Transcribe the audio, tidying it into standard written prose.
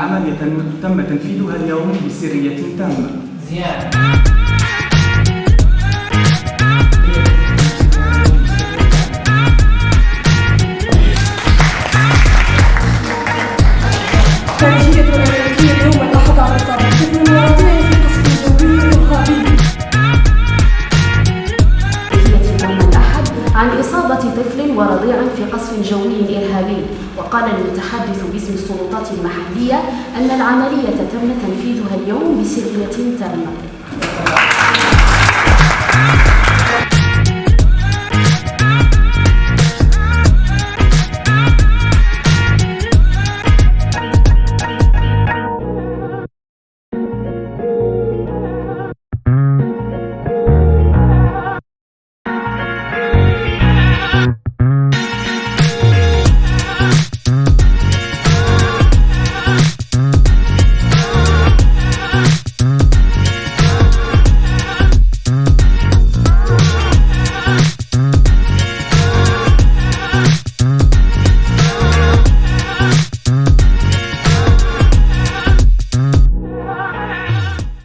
العملية تم تنفيذها اليوم بسرية تامة. زيادة. خارجية الأمريكية اليوم الأحد على إصابة طفل مرضي في قصف جوي إرهابي. اليوم الأحد عن إصابة طفل ورضيع في قصف جوي إرهابي، وقال المتحدث باسم السلطات المحلية أن العملية تم تنفيذها اليوم بسرية تامة.